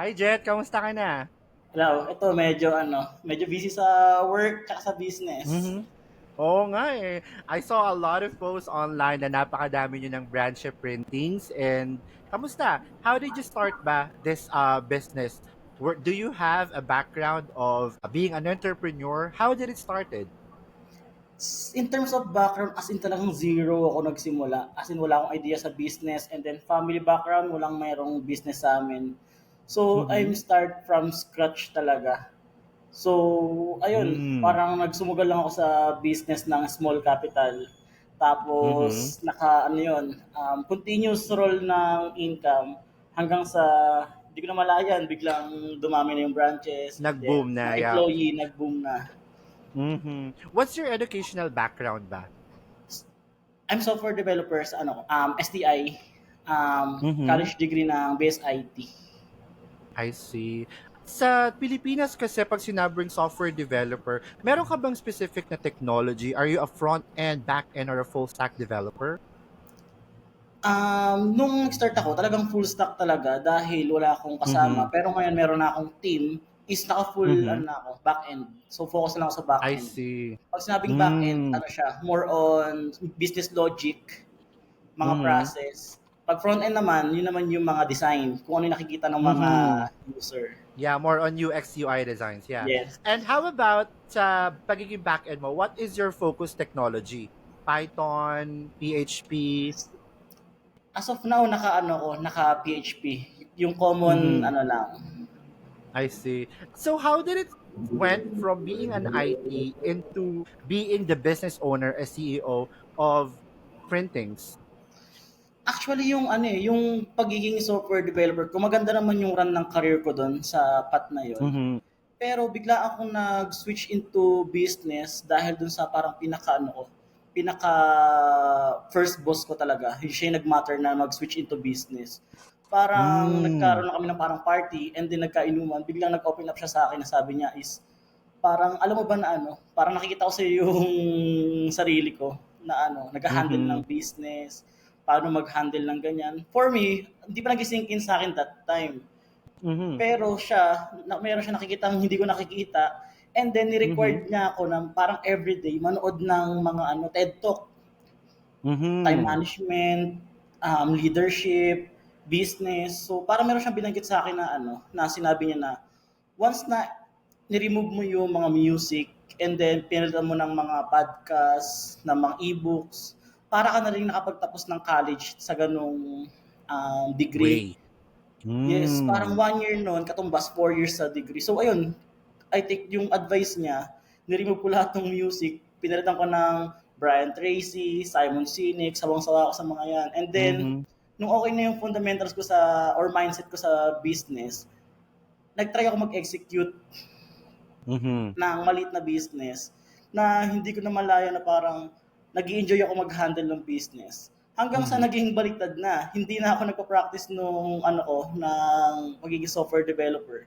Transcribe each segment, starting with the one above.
Hi Jet, kamusta ka na? Hello, ito medyo busy sa work at sa business. Mhm. Oo nga eh. I saw a lot of posts online na napakadami nyo ng brand ship printings and kamusta? How did you start ba this business? Do you have a background of being an entrepreneur? How did it started? In terms of background, as in talagang zero ako nagsimula. As in wala akong idea sa business and then family background, walang mayroong business sa amin. So, I'm Mhm. start from scratch talaga. So, ayun, Mm. parang nagsumugal lang ako sa business ng small capital. Mhm. Tapos, ano yun, continuous roll ng income hanggang sa, hindi ko na malayan, biglang dumami na yung branches and then Nag-boom na, mga yeah. employee, nag-boom na. Mhm. What's your educational background ba? I'm software developer sa STI, Mhm. college degree ng BS IT. I see. Sa Pilipinas kasi pag sinabing software developer, meron ka bang specific na technology? Are you a front-end, back-end, or a full-stack developer? Nung nag-start ako, talagang full stack talaga dahil wala akong kasama. Mhm. Pero ngayon meron na akong team, is naka-full Mhm. na ako, back-end. So focus na lang ako sa I back-end. see. Pag sinabing back-end, Mm. ano siya, more on business logic, mga Mhm. process. Pag front-end naman, yun naman yung mga design, kung ano yung nakikita ng mga Mhm. user. Yeah, more on UX UI designs, yeah. Yes. And how about sa pagiging back-end mo? What is your focus technology? Python, PHP? As of now, naka PHP. Yung common, Mhm. lang. I see. So how did it went from being an IT into being the business owner, a CEO of printings? Actually, yung pagiging software developer ko, maganda naman yung run ng career ko doon sa path na yon. Mm-hmm. Pero bigla akong nag-switch into business dahil dun sa parang pinaka first boss ko talaga. Yung siya yung nag-matter na mag-switch into business. Parang Mm. nagkaroon na kami ng parang party and then nagkainuman. Biglang nag-open up siya sa akin na sabi niya is, parang alam mo ba na parang nakikita ko sa yung sarili ko na nag-handle ng Mm-hmm. business, paano mag-handle ng ganyan. For me, hindi pa nag-sink in sa akin that time. Mm-hmm. Pero meron siya nakikitang hindi ko nakikita. And then, Mm-hmm. ni-required niya ako ng parang everyday manood ng mga TED Talk, time Mm-hmm. management, leadership, business. So, parang meron siyang binanggit sa akin na na sinabi niya na once na ni-remove mo yung mga music and then pinalitan mo ng mga podcast, ng mga ebooks, para ka na rin nakapagtapos ng college sa ganong degree. Way. Yes, parang Mm. 1 year noon, katumbas 4 years sa degree. So ayun, I take yung advice niya, ni-remove ko lahat ng music, pinalitan ko ng Brian Tracy, Simon Sinek, sawang-sawa ako sa mga yan. And then, Mm-hmm. nung okay na yung fundamentals ko sa, or mindset ko sa business, nag-try ako mag-execute Mm-hmm. ng maliit na business na hindi ko na malaya na parang nag enjoy ako mag-handle ng business. Hanggang sa Mm-hmm. naging baliktad na, hindi na ako nagpa-practice nung ng pagiging software developer.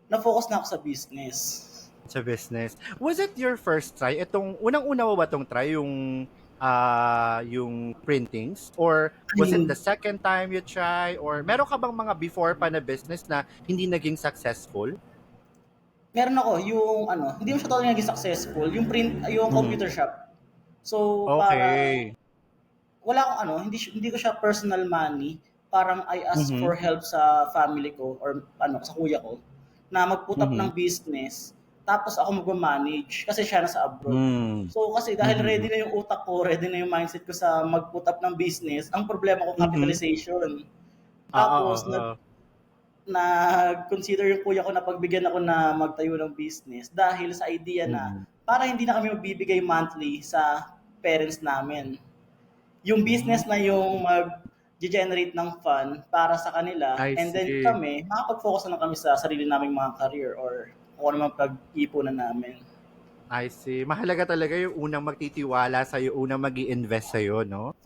Na-focus na ako sa business. Sa business. Was it your first try? Itong unang-una mo ba tong try yung printings or was it Ay, the second time you try or meron ka bang mga before pa na business na hindi naging successful? meron ako yung hindi mo siya totally naging successful, yung Mhm. computer shop. So, parang Okay. wala akong hindi ko siya personal money. Parang I ask Mhm. for help sa family ko or sa kuya ko na mag-put up ng Mhm. business tapos ako magma-manage kasi siya nasa abroad. Hmm. So kasi dahil ready Mhm. na yung utak ko, ready na yung mindset ko sa mag-put up ng business, ang problema ko Mhm. capitalization. Oo, Tapos oo. nag-consider yung kuya ko na pagbigyan ako na magtayo ng business dahil sa idea na Mm. para hindi na kami magbibigay monthly sa parents namin, yung Hmm. business na yung mag-generate ng fund para sa kanila I and then see. kami, makapag-focus na lang kami sa sarili naming mga career or kung ano man pag-ipunan namin. I see. Mahalaga talaga yung unang magtitiwala sa'yo, unang mag-i-invest sa'yo, no?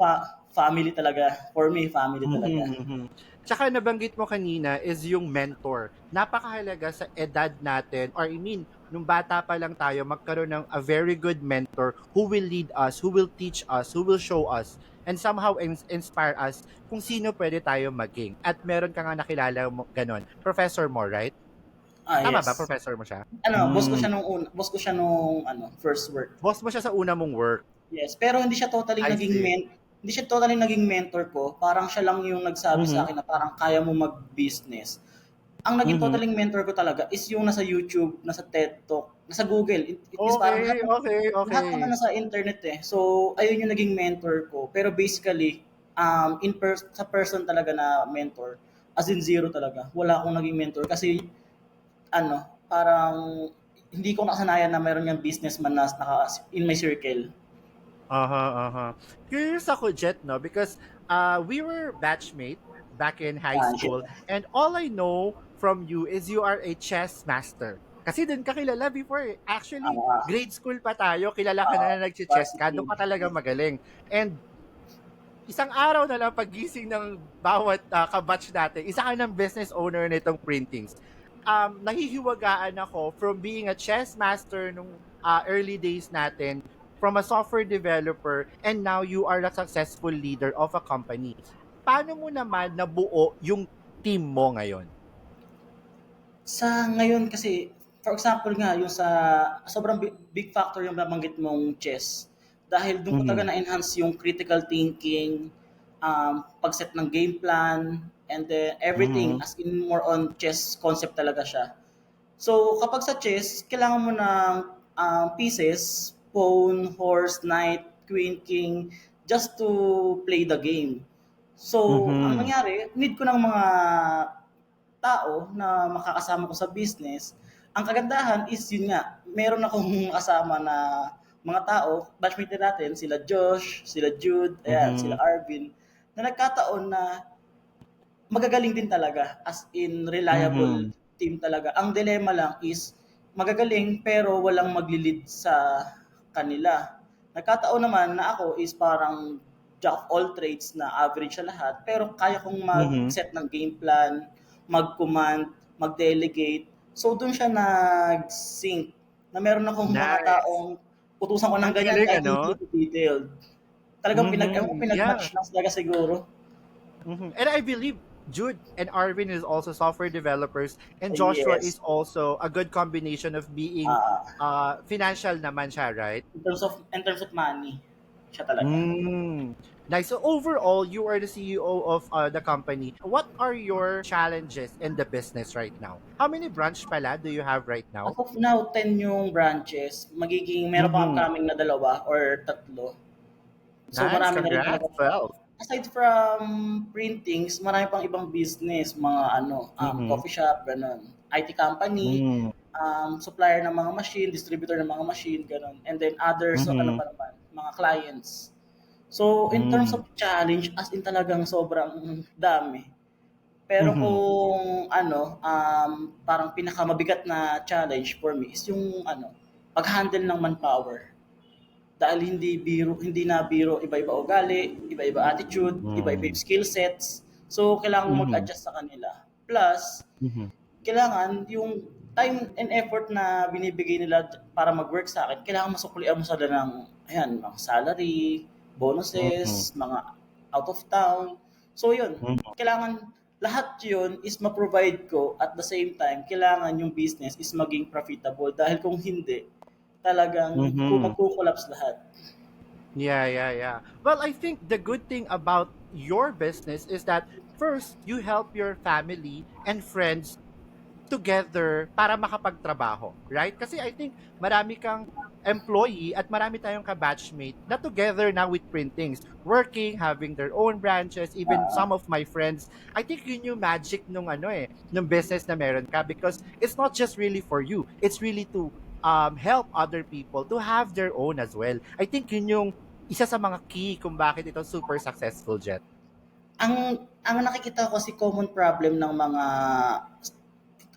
Family talaga. For me, family talaga. Mhm, mhm. Tsaka nabanggit mo kanina is yung mentor. Napakahalaga sa edad natin or I mean, nung bata pa lang tayo, magkaroon ng a very good mentor who will lead us, who will teach us, who will show us, and somehow inspire us kung sino pwede tayo maging. At meron ka nga nakilala mo, ganon. Professor mo, right? Tama ba? Yes. Professor mo siya? Ano, Mm. boss ko siya nung first work. Boss mo siya sa una mong work. Yes, pero I see. hindi siya totally naging mentor ko. Parang siya lang yung nagsabi sa Mhm. akin na parang kaya mo mag-business. Ang naging Mhm. totaling mentor ko talaga is yung nasa YouTube, nasa TED Talk, nasa Google. It means parang Okay, okay, lahat naman okay. nasa internet eh. So, ayun yung naging mentor ko. Pero basically, sa person talaga na mentor, as in zero talaga. Wala akong naging mentor kasi parang hindi ko nakasanayan na meron yung businessman na in my circle. Uh-huh, uh-huh. Curious ako, Jet, no? Because we were batchmate back in high Yan, shit. school. And all I know from you is you are a chess master. Kasi dun ka kilala before eh. Actually, Ah, grade school pa tayo, kilala ka ah, na nag-chess ka. Doon varsity. ka talaga magaling. And isang araw na lang paggising ng bawat kabatch natin, isa ka ng business owner nitong printings. Nahihiwagaan ako from being a chess master nung early days natin, from a software developer, and now you are a successful leader of a company. Paano mo naman nabuo yung team mo ngayon? Sa ngayon kasi, for example nga, yung sa sobrang big factor yung nabanggit mong chess. Dahil doon ko Mhm. talaga na-enhance yung critical thinking, pag-set ng game plan, and then everything Mhm. as in more on chess concept talaga siya. So, kapag sa chess, kailangan mo ng pieces, pawn, horse, knight, queen, king, just to play the game. So, ang Mhm. nangyari, need ko ng mga tao na makakasama ko sa business. Ang kagandahan is yun nga, meron akong kasama na mga tao, batchmate natin, sila Josh, sila Jude, ayan, sila Mhm. Arvin, na nagkataon na magagaling din talaga, as in reliable Mhm. team talaga. Ang dilemma lang is magagaling pero walang magli-lead sa kanila. Nagkataon naman na ako is parang jack of all trades na average sa lahat pero kaya kong Mhm. mag-set ng game plan, mag-command, mag-delegate. So doon siya nag-sync na meron akong mga Nice. taong utusan ko ng Ang ganyan galing, kahit hindi ano? ko detailed. Talagang Mhm. Yeah. pinag-match lang talaga siguro. And I believe Jude and Arvin is also software developers, and Joshua Yes. is also a good combination of being Ah, financial naman siya, right? in terms of money, siya talaga. Mm. Nice. So overall, you are the CEO of the company. What are your challenges in the business right now? How many branch pala do you have right As now? of now, 10 yung branches. Meron pang Mm-hmm. upcoming na dalawa or tatlo. So Nice. marami na rin talaga. Congrats. Well. Aside from printings, marami pang ibang business, mga Mm-hmm. coffee shop, ganun. IT company, Mm-hmm. supplier ng mga machine, distributor ng mga machine, ganun. And then others, so ano Mm-hmm. pa naman, mga clients. So in terms of challenge, as in talagang sobrang dami. Pero Mm-hmm. kung parang pinakamabigat na challenge for me is yung pag-handle ng manpower. Dahil hindi na biro, iba-iba ugali, iba-iba attitude, iba-iba yung skill sets. So, kailangan mo Mm-hmm. mag-adjust sa kanila. Plus, Mm-hmm. kailangan yung time and effort na binibigay nila para mag-work sa akin, kailangan masuklian mo sila ng, ayan, mga salary, Mm-hmm. bonuses, mga out of town. So yun, kailangan lahat yun is ma-provide ko at the same time, kailangan yung business is maging profitable dahil kung hindi, talagang Mm-hmm. magko-collapse lahat. Yeah, yeah, yeah. Well, I think the good thing about your business is that first, you help your family and friends together para makapagtrabaho, right? Kasi I think marami kang employee at marami tayong ka-batchmate na together now with printings, working, having their own branches, even Ah, some of my friends. I think yun yung magic nung nung business na meron ka because it's not just really for you. It's really to help other people to have their own as well. I think yun yung isa sa mga key kung bakit ito super successful, Jet. ang nakikita ko kasi common problem ng mga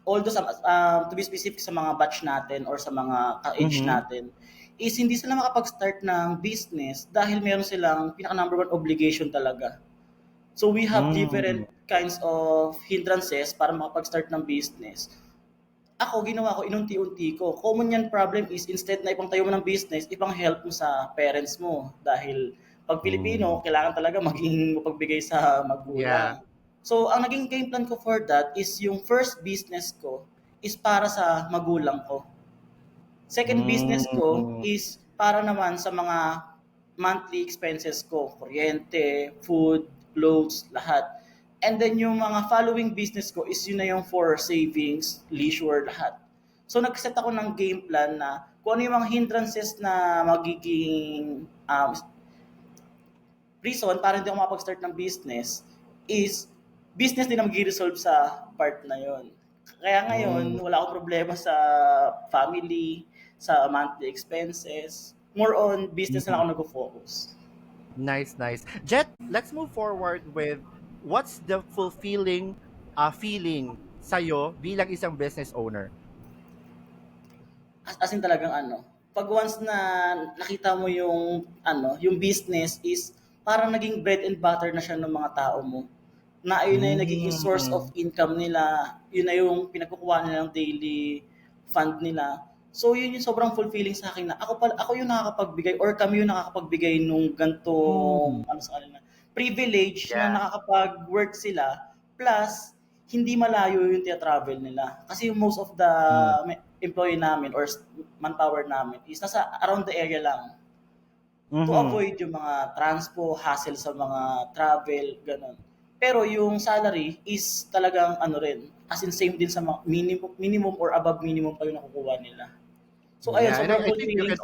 although to be specific sa mga batch natin or sa mga ka-age Mhm. natin, is hindi sila makapag-start ng business dahil meron silang pinaka number one obligation talaga. So we have Hmm. different kinds of hindrances para makapag-start ng business. Ako, ginawa ko, inunti-unti ko. Common yan problem is instead na ipangtayo mo ng business, ipang help mo sa parents mo. Dahil pag Hmm. Pilipino, kailangan talaga maging mapagbigay sa Yeah. magulang. So, ang naging game plan ko for that is yung first business ko is para sa magulang ko. Second business ko Hmm. is para naman sa mga monthly expenses ko, kuryente, food, clothes, lahat. And then yung mga following business ko is yun na yung for savings, leisure, lahat. So nag-set ako ng game plan na kung ano yung mga hindrances na magiging reason para hindi ako makapag-start ng business is business din ang mag-resolve sa part na yon. Kaya ngayon, Hmm. wala akong problema sa family, sa monthly expenses. More on business na Mhm. ako nag-focus. Nice, nice. Jet, let's move forward with what's the fulfilling feeling sa'yo bilang isang business owner? As in talagang pag once na nakita mo yung yung business is parang naging bread and butter na siya ng mga tao mo. Na ayun na yung nagiging source of Hmm. income nila, yun na yung pinagkukuha nila ng daily fund nila. So yun yung sobrang fulfilling sa akin na ako yung nakakapagbigay or kami yung nakakapagbigay nung Hmm. gantong sa kanila privilege na Yeah. nakakapag-work sila plus hindi malayo yung travel nila. Kasi yung most of the Hmm. employee namin or manpower namin is nasa around the area lang to Mhm. avoid yung mga transpo, hassle sa mga travel, ganun. Pero yung salary is talagang rin, as in same din sa mga minimum or above minimum pa yung nakukuha nila. So ayun, Yeah, and sobrang I think fulfilling.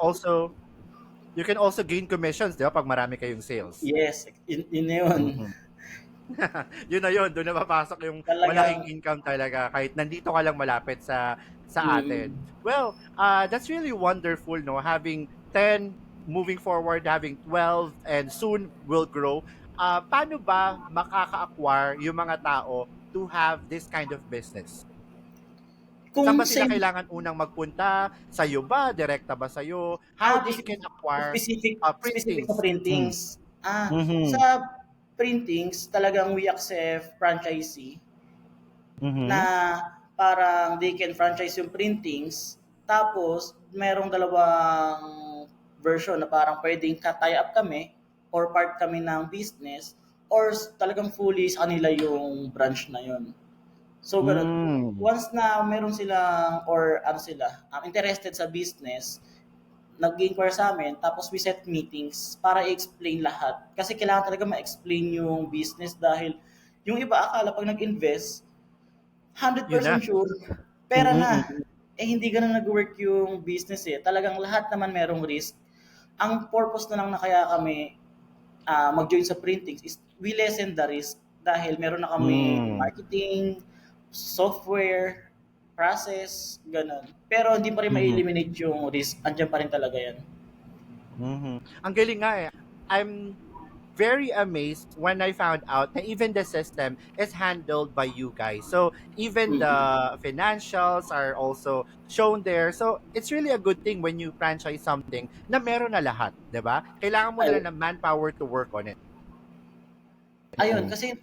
you can also gain commissions, 'di ba, pag marami kayong sales. Yes, yun na yun. Mhm. Yun na yun, doon na papasok yung malaking Talagang, income talaga kahit nandito ka lang malapit sa atin. mm, Well, that's really wonderful, no? Having 10, moving forward, having 12, and soon will grow. Paano ba makaka-acquire yung mga tao to have this kind of business? Saan kung ba sila same, kailangan unang magpunta? Sa'yo ba? Direkta ba sa'yo? How they can acquire specific sa printings? Mm. printings. Sa Mhm. printings, talagang we accept franchisee na Mhm. parang they can franchise yung printings. Tapos, merong dalawang version na parang pwedeng tie up kami or part kami ng business or talagang fully sa kanila yung branch na yon. So, ganun. Hmm. Once na meron silang or interested sa business, nag-inquire sa amin, tapos we set meetings para i-explain lahat. Kasi kailangan talaga ma-explain yung business dahil yung iba akala pag nag-invest, Yun na. 100% sure, pera Mm, na. mm. Eh hindi ganun nag-work yung business eh. Talagang lahat naman merong risk. Ang purpose na lang na kaya kami mag-join sa printings is we lessen the risk dahil meron na kami Hmm. marketing, software, process, ganun. Pero hindi pa rin Mhm. ma-eliminate yung risk. Andiyan pa rin talaga yan. Mhm. Ang galing nga eh. I'm very amazed when I found out that even the system is handled by you guys. So even the Mm. financials are also shown there. So it's really a good thing when you franchise something na meron na lahat, 'di ba? Kailangan mo na Ay, lang ng manpower to work on it. ayun, Mm. kasi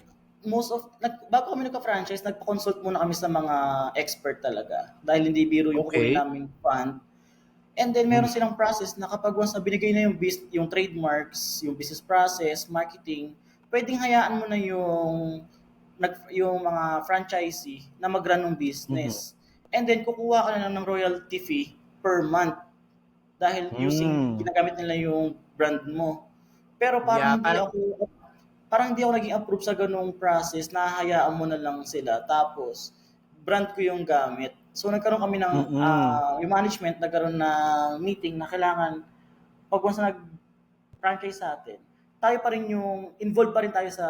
bago kami nagka-franchise, nagpa-consult muna kami sa mga expert talaga. Dahil hindi biro yung kukunin Okay. naming fund. And then meron Mhm. silang process na kapag once na binigay na yung trademarks, yung business process, marketing, pwedeng hayaan mo na yung mga franchisee na mag-run ng Mhm. business. And then kukuha ka na lang ng royalty fee per month dahil Mm. ginagamit nila yung brand mo. Pero Yeah, parang parang hindi ako naging approve sa ganung process na hayaan mo na lang sila tapos brand ko yung gamit. So nagkaroon kami ng mm. yung management nagkaroon ng meeting na kailangan pag once na nag-franchise sa atin, tayo pa rin yung involved pa rin tayo sa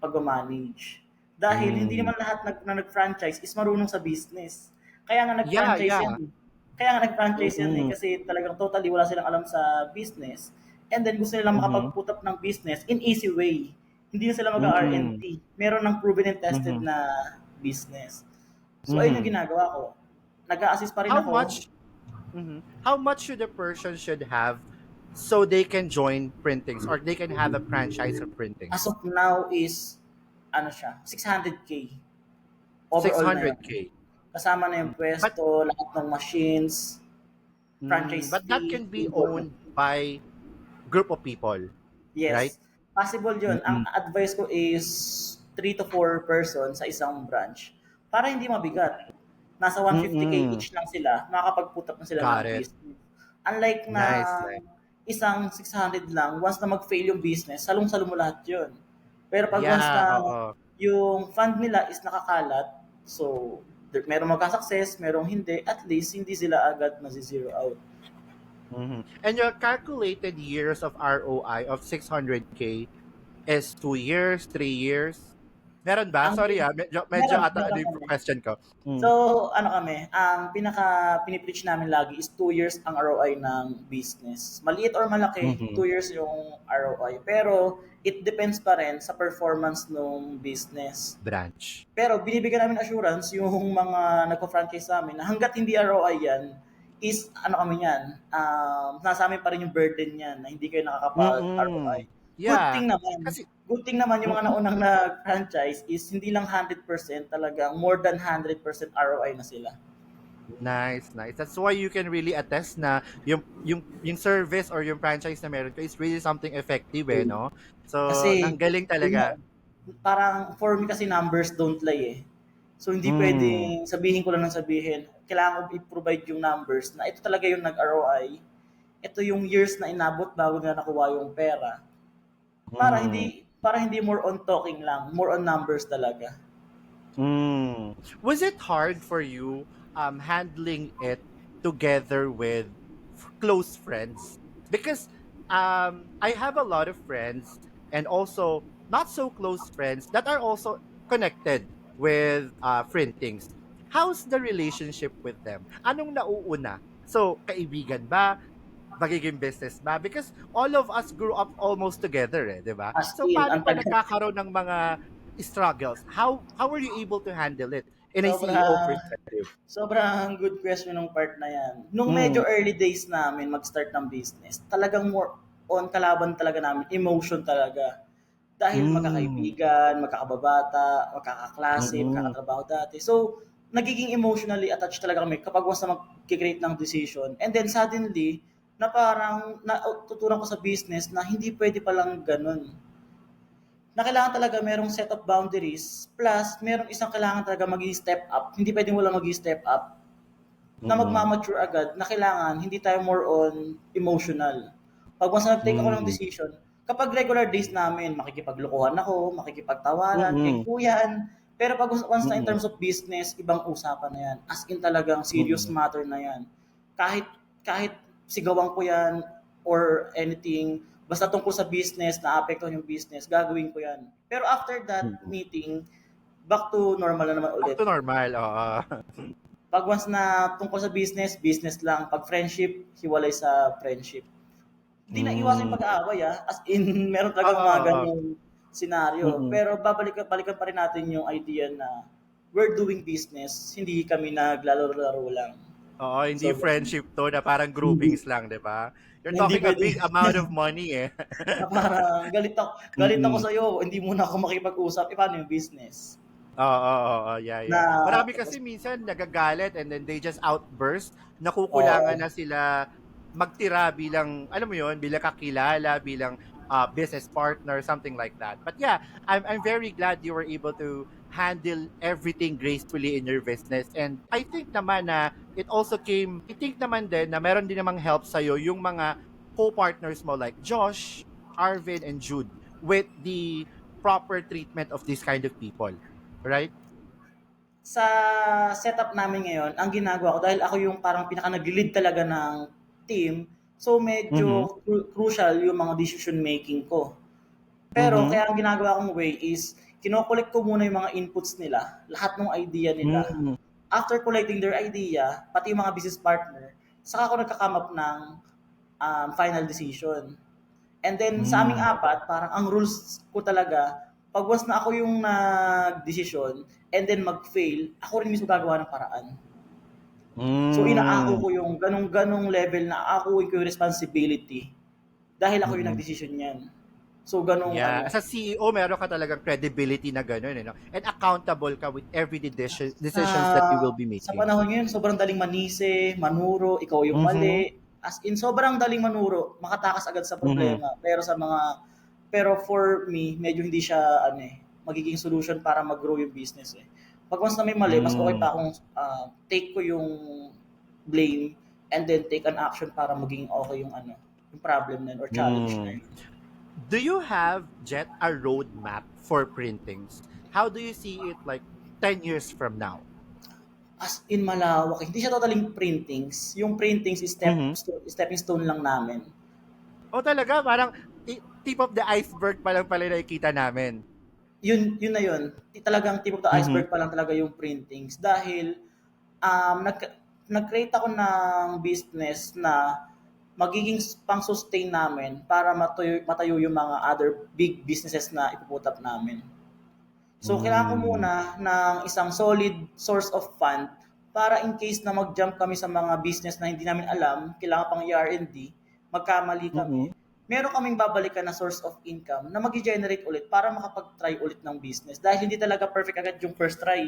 pag-manage. Dahil hindi Mm. naman lahat na nag-franchise is marunong sa business. Kaya nga Yeah, nag-franchise yan yeah. eh. Kaya nga nag-franchise yan eh Mm. kasi talagang totally wala silang alam sa business and then gusto nilang Mhm. makapag-put up ng business in easy way. Hindi na sila Mm. mag-R&D. Meron ng proven and tested Mhm. na business. So ayun yung Mhm. ginagawa ko. Nag-a-assist pa rin How ako. much how much should a person should have so they can join printings or they can have a franchise of As printings? of now is ano siya, 600K overall na yun. 600K. Kasama na yung But pwesto, lahat ng machines, franchise but that fee, can be import. owned by group of people, right? Yes, possible yun. Ang Mm-mm. advice ko is 3 to 4 person sa isang branch para hindi mabigat. Nasa 150K Mm-mm. each lang sila, makakapag-put up na sila ng Got it. business. Unlike na Nice, nice. isang 600 lang, once na mag-fail yung business, salong-salo mo lahat yun. Pero pag once Yeah, na oo. yung fund nila is nakakalat, so merong magka-success, merong hindi, at least hindi sila agad mazi-zero out. And your calculated years of ROI of 600K is 2 years, 3 years? Meron ba? Ang Sorry medyo meron, ata ano meron yung kami. question ko. So, ano kami, ang pinipreach namin lagi is 2 years ang ROI ng business. Maliit or malaki, Mhm. 2 years yung ROI. Pero, it depends pa rin sa performance ng business. Branch. Pero, binibigyan namin assurance yung mga nagpa-franchise sa amin na hanggat hindi ROI yan, is ano kami yan, nasa amin pa rin yung burden yan na hindi kayo nakakapag-ROI. Mm. Good Yeah. thing naman, Kasi good thing naman yung mga mm, naunang nag-franchise is hindi lang 100%, talagang more than 100% ROI na sila. nice, nice. That's why you can really attest na yung service or yung franchise na meron ko is really something effective no? So, Kasi, nang galing yun nga, talaga. parang for me kasi numbers don't lie eh. So hindi Mm. pwedeng sabihin ko lang ng sabihin, kailangan ko i-provide yung numbers na ito talaga yung nag-ROI, ito yung years na inabot bago na nakuha yung pera. Mm. Para hindi more on talking lang, more on numbers talaga. Mm. Was it hard for you handling it together with close friends? Because I have a lot of friends and also not so close friends that are also connected with printings. How's the relationship with them? Anong nauuna? So, kaibigan ba? Magiging business ba? Because all of us grew up almost together, di ba? As So, in, paano ang pa tagal, nagkakaroon ng mga struggles? How were you able to handle it in a CEO sobra, perspective? sobrang good question ng part na yan. Nung Mm. medyo early days namin mag-start ng business, talagang more on kalaban talaga namin, emotion talaga. Dahil Mm. magkakaibigan, magkakababata, magkakaklase, Mm. magkakatrabaho dati. So, nagiging emotionally attached talaga kami kapag once na mag-create ng decision. And then suddenly, na parang natutunan ko sa business na hindi pwede palang ganun. Na kailangan talaga merong set of boundaries plus merong isang kailangan talaga step up. Hindi pwedeng wala step up na Mm. magmamature agad na kailangan hindi tayo more on emotional. Pag once na nag-take ako ng Mm. decision, kapag regular days namin, makikipaglokohan ako, makikipagtawanan, Mm. kikuyan. Pero pag once na in Mm. terms of business, ibang usapan na yan. As in talagang serious Mm. matter na yan. Kahit, kahit sigawan ko yan or anything, basta tungkol sa business, na apektuhan yung business, gagawin ko yan. Pero after that Mm. meeting, back to normal na naman Back ulit. to normal, oo. Pag once na tungkol sa business, business lang. Pag friendship, hiwalay sa friendship. Hindi na iwasan yung Mm. pag-aaway As in, meron talagang Oo, mga oo. ganong senaryo. Mm. Pero balikan pa rin natin yung idea na we're doing business, hindi kami naglalaro-laro lang. Oo, hindi So, friendship 'to na parang hindi, groupings lang, 'di ba? You're hindi talking a pwede. big amount of money, eh. Na parang galit ako Mm. sa'yo, hindi muna ako makipag-usap. Paano yung business? Oo, yeah, Na, yeah. Marami tapos, kasi minsan nagagalit and then they just outburst, nakukulangan oo, na sila magtira bilang, alam mo 'yun, bilang kakilala, bilang business partner, something like that. But yeah, I'm very glad you were able to handle everything gracefully in your business. And I think naman na I think naman din na meron din namang help sa'yo yung mga co-partners mo like Josh, Arvin, and Jude with the proper treatment of this kind of people. Right? sa setup namin ngayon, ang ginagawa ko, dahil ako yung parang pinaka nag-lead talaga ng team, so Mhm. medyo crucial yung mga decision making ko. Pero Mhm. kaya ang ginagawa kong way is, kinokollect ko muna yung mga inputs nila, lahat ng idea nila. Hmm. After collecting their idea, pati yung mga business partner, saka ako nagka-come up ng final decision. And then sa aming Hmm. apat, parang ang rules ko talaga, Pag once na ako yung nag-desisyon and then mag-fail, ako rin mismo gagawa ng paraan. So inaako Mm. ko yung ganong-ganong level na aakuin ko yung responsibility dahil ako yung Mm. nagdesisyon niyan. So ganong Yeah, ano, as a CEO, meron ka talagang credibility na gano'n, eh, no? And accountable ka with every sa decisions that you will be sa making. panahon ngayon sobrang daling manisi, manuro, ikaw yung Mhm. mali. As in sobrang daling manuro, makatakas agad sa Mhm. problema. Pero for me, medyo hindi siya ano magiging solution para mag-grow yung business eh. Pag once na may mali, mas okay Hmm. pa akong take ko yung blame and then take an action para maging okay yung yung problem na yun or challenge na Hmm. yun. Do you have, Jet, a roadmap for printings? How do you see it like 10 years from now? As in malawak. Hindi siya totaling printings. Yung printings is Mhm. stepping stone lang namin. Oh, talaga? Parang tip of the iceberg pa lang pala nakikita namin. Yun na yun. Talagang tip of the Mhm. iceberg pa lang talaga yung printings. Dahil nag-create ako ng business na magiging pang-sustain namin para matayo yung mga other big businesses na ipuput up namin. So, kailangan ko Hmm. muna ng isang solid source of fund para in case na mag-jump kami sa mga business na hindi namin alam, kailangan pang ER&D, magkamali kami, Mhm. meron kaming babalikan na source of income na mag-generate ulit para makapag-try ulit ng business. Dahil hindi talaga perfect agad yung first try,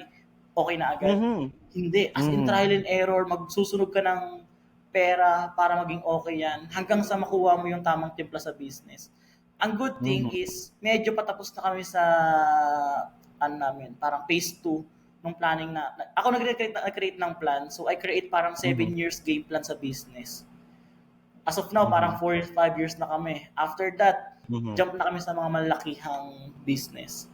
okay na agad. Mhm. Hindi. As in Mhm. trial and error, magsusunog ka ng pera para maging okay yan hanggang sa makuha mo yung tamang timpla sa business. Ang good thing Mhm. is, medyo patapos na kami sa namin, parang phase 2 nung planning ako nag-create ng plan. So I create parang Mhm. 7 years game plan sa business. As of now, parang Mhm. 4 5 years na kami. After that, Mhm. jump na kami sa mga malakihang business.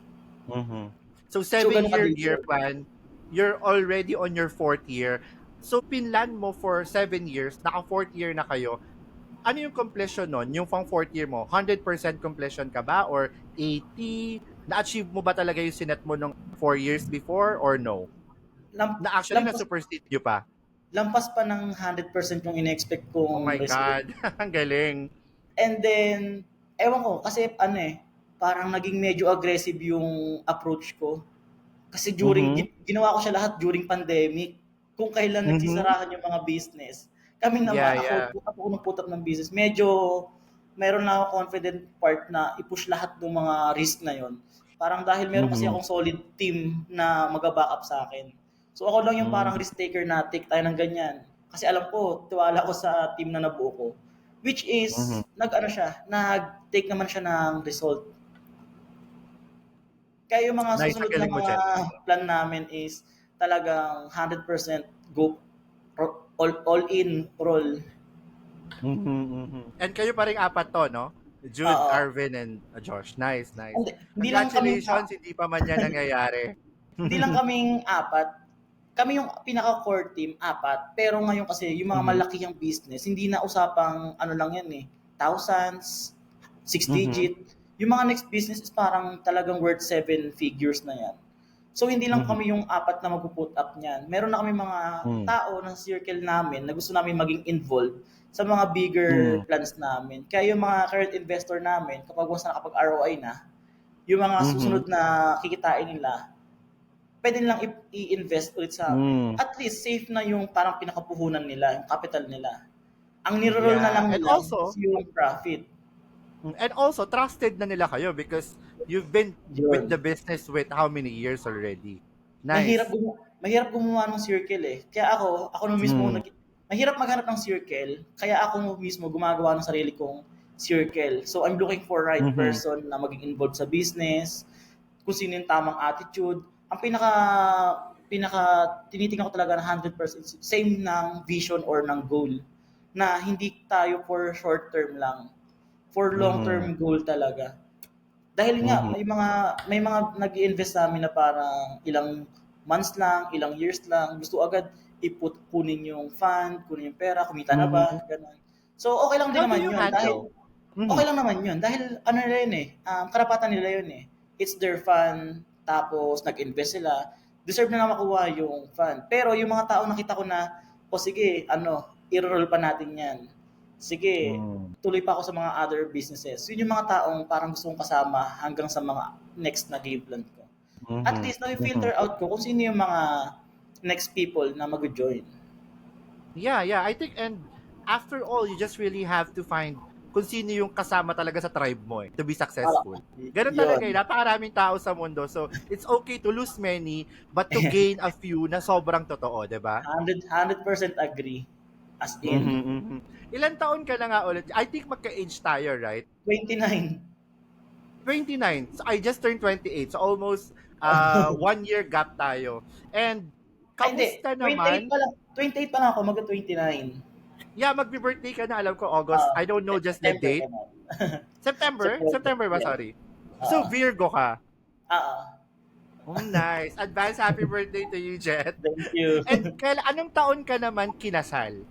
Mhm. So So seven ganun year year ka-detail. plan, you're already on your fourth year. So pinlan mo for 7 years, naka fourth year na kayo. Ano yung completion nun? Yung pang fourth year mo, 100% completion ka ba or 80? Na-achieve mo ba talaga yung sinet mo nung 4 years before or no? Lam- Na actually na lampas supersede nyo pa. lampas pa ng 100% yung in-expect Oh my kong result. god, ang galing. And then, ewan ko, kasi parang naging medyo aggressive yung approach ko. Kasi Mhm. ginawa ko siya lahat during pandemic. Kung kailan Mhm. nagsisarahan yung mga business. Kami Yeah, naman, yeah. ako nung put up ng business, medyo meron na ako confident part na i-push lahat ng mga risk na yon. Parang dahil meron kasi Mhm. akong solid team na mag-backup sa akin. So ako lang yung parang Mhm. risk taker na take tayo ng ganyan. Kasi alam ko, tiwala ko sa team na nabuo ko. Which Mhm. is, nag-take naman siya ng result. Kaya yung mga Nice, ang susunod na galing mo, mga Jet. plan namin is talagang 100% go all in roll. Mhm. Mhm. And kayo pa ring apat to, no? Jude, Oo. Arvin, and Josh. Nice, nice. Hindi lang kaming Congratulations, hindi pa man yan nangyayari. hindi lang kaming apat. Kami yung pinaka-core team, apat. Pero ngayon kasi, yung mga Mhm. malakihang business, hindi na usapang ano lang yan thousands, six Mhm. digit. Yung mga next business is parang talagang worth 7 figures na yan. So hindi lang Mhm. kami yung apat na mag-put up niyan. Meron na kami mga Mhm. tao ng circle namin na gusto namin maging involved sa mga bigger Mhm. plans namin. Kaya yung mga current investor namin, kapag once na nakapag ROI na, yung mga Mhm. susunod na kikitain nila, pwede nilang i-invest ulit sa amin. Mhm. At least safe na yung parang pinakapuhunan nila, yung capital nila. Ang niro-roll na Yeah. lang And nila is also, yung profit. trusted na nila kayo because you've been with Yun. the business with how many years already? Mahirap Nice. gumawa ng circle eh. Kaya ako na mismo Mm. mahirap maghanap ng circle, kaya ako mismo gumagawa ng sarili kong circle. So I'm looking for right Mhm. person na maging involved sa business, kung sino yung tamang attitude. Ang pinaka tinitingnan ko talaga na 100% same ng vision or ng goal na hindi tayo for short term lang, for long Mhm. term goal talaga. Dahil nga Mhm. may mga nag-iinvest sa amin na parang ilang months lang, ilang years lang, gusto agad kunin yung fund, kunin yung pera, kumita na Mhm. ba, ganun. So okay lang din How do naman you yun handle? dahil Mhm. okay lang naman yun dahil ano nila yun karapatan nila yun eh. It's their fund, tapos nag-invest sila, deserve na makuha yung fund. Pero yung mga tao nakita ko na, o sige, i-roll pa natin yan. Sige, Mm. tuloy pa ako sa mga other businesses. Yun yung mga taong parang gusto kong kasama hanggang sa mga next na game plan ko. At Mhm. least Mhm. na-filter out ko kung sino yung mga next people na mag-join. Yeah, yeah. I think, and after all, you just really have to find kung sino yung kasama talaga sa tribe mo to be Ah, successful. Ganun talaga yun. Napakaraming tao sa mundo. So, it's okay to lose many, but to gain a few na sobrang totoo, di ba? 100% agree. As in, Mhm, mhm. Ilan taon ka na nga ulit? I think magka-age tayo, right? 29. 29. So I just turned 28. So almost 1 year gap tayo. And Ay, hindi. kamusta 28 naman? pa lang. 28 pa lang ako, mag-29. Yeah, magbi-birthday ka na. Alam ko August. I don't know just the September ka date. na. September? September, September ba? yes. Sorry. So Oo. Virgo ka. Oo. Nice. Advance happy birthday to you, Jet. Thank you. And anong taon ka naman kinasal?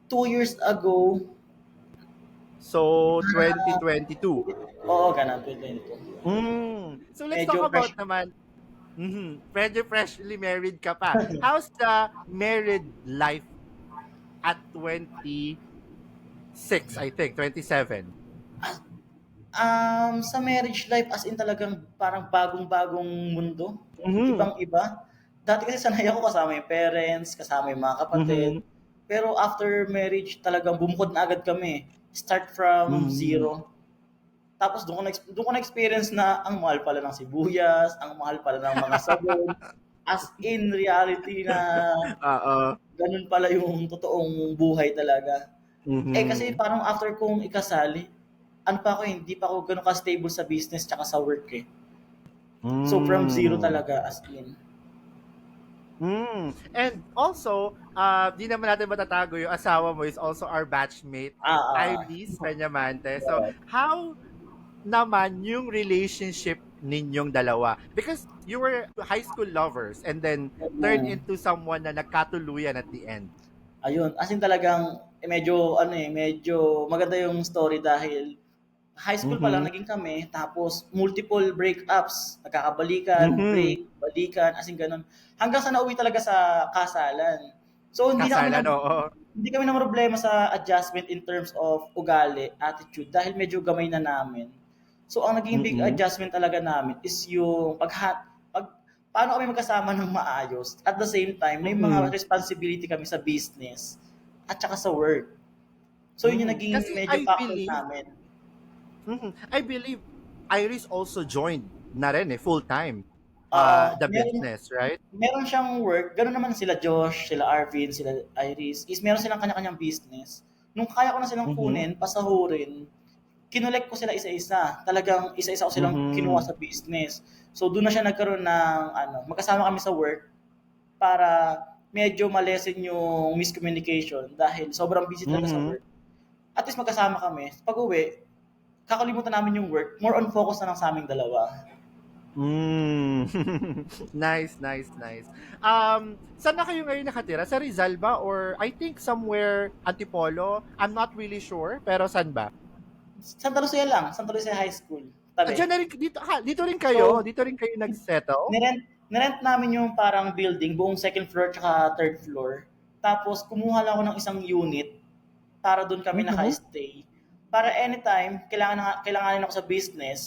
2 years ago, So 2022. oo, ganun, 2022. So let's talk Medyo about fresh. naman. Medyo freshly married ka pa. How's the married life at 26, I think, 27? Sa marriage life, as in talagang parang bagong-bagong mundo. Mhm. Ibang-iba. Dati kasi sanay ako kasama yung parents, kasama yung mga kapatid. Mhm. Pero after marriage, talagang bumukod na agad kami. Start from Mhm. zero. Tapos doon ko na-experience na ang mahal pala ng sibuyas, ang mahal pala ng mga sabon. As in reality na Oo. ganun pala yung totoong buhay talaga. Kasi Mhm. parang after kong ikasali, ano pa ako hindi pa ako ganun ka-stable sa business tsaka sa work eh. So from zero Hmm. talaga as in. And also, di naman natin matatago yung asawa mo is also our batchmate, Ah, ah, Iris Peñamante. So, ah. how naman yung relationship ninyong dalawa? Because you were high school lovers and then turned Mm. into someone na nagkatuluyan at the end. Ayun, as in talagang medyo ano eh, medyo maganda yung story dahil high school pa lang Mhm. naging kami, tapos multiple breakups, nagkakabalikan, Mhm. break, balikan, as in ganun. Hanggang sa nauwi talaga sa kasalan. So Kasalan, oo. hindi kami na problema sa adjustment in terms of ugali, attitude, dahil medyo gamay na namin. So ang naging big Mm. adjustment talaga namin is yung paano kami magkasama ng maayos. At the same time, may mga Mhm. responsibility kami sa business at saka sa work. So yun yung naging Kasi medyo factor namin. I believe Iris also joined na rin full time Oo, the business, right? meron siyang work, gano'n naman sila Josh, sila Arvin, sila Iris, is meron silang kanya-kanyang business. Nung kaya ko na silang Mhm. kunin, pasahurin, kinolek ko sila isa-isa. Talagang isa-isa ko silang kinuha Mhm. sa business. So doon na siya nagkaroon ng magkasama kami sa work para medyo malesen yung miscommunication dahil sobrang busy talaga sa Mhm. work. At least magkasama kami. Pag-uwi, kakalimutan namin yung work, more on focus na lang sa aming dalawa. Mm. Nice, nice, nice. Saan na kayo ngayon nakatira? Sa Rizal ba? Or I think somewhere Antipolo? I'm not really sure. Pero saan ba? Santa Lucia lang, Santa Lucia High School, tabi. Diyan na rin, dito rin kayo? So, Dito rin kayo nag-settle? nirent namin yung parang building, buong second floor tsaka third floor. Tapos, kumuha lang ako ng isang unit para doon kami Mhm. naka-stay. Para anytime, kailanganin ako sa business,